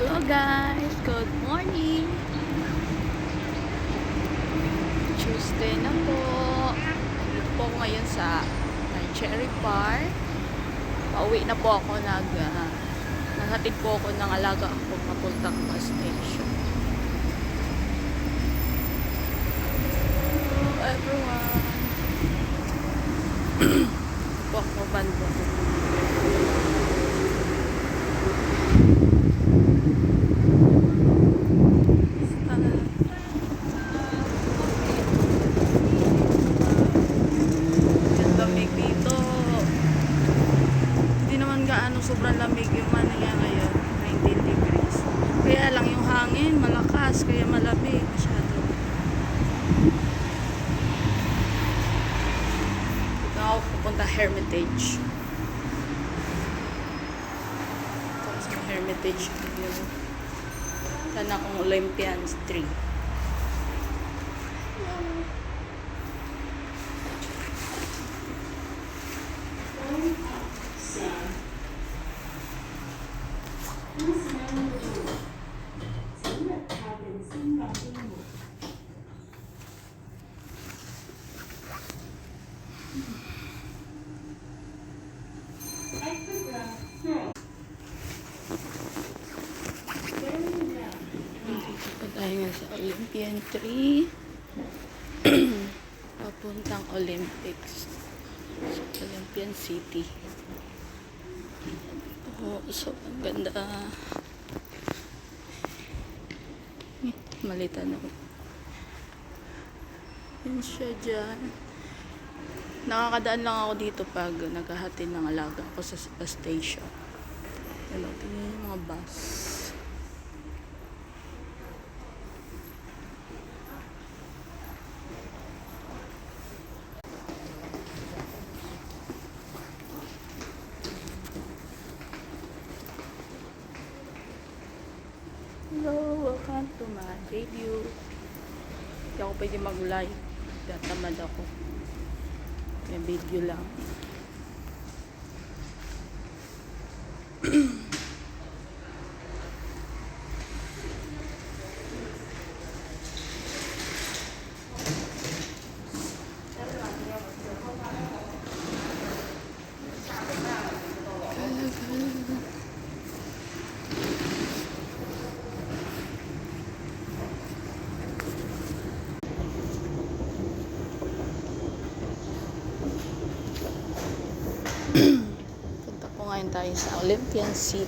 Hello guys, good morning. Tuesday na po. Dito po ako ngayon sa may Cherry Park. Pauwi na po ako. Naghatid po ako ng alaga ako papuntang bus station. Hello everyone. Po ako bando. Sobrang lamig yung niya ngayon, 19 degrees. Kaya lang yung hangin malakas, kaya malamig masyado. Ito ako pupunta Hermitage. Ito sa Hermitage yun. Saan akong Olympian Street. Dito pa tayo nga sa Olympian 3 papuntang Olympics sa Olympian City. Oh, so ang ganda. Malitan ako. Yan siya dyan. Nakakadaan lang ako dito pag naghahatid ng alaga ako sa bus station. Hello, tingnan yung mga bus. Hello, welcome to my video. Hindi ako pwede mag-live. Tatamad ako. May video lang. Punta po ngayon tayo sa Olympian City.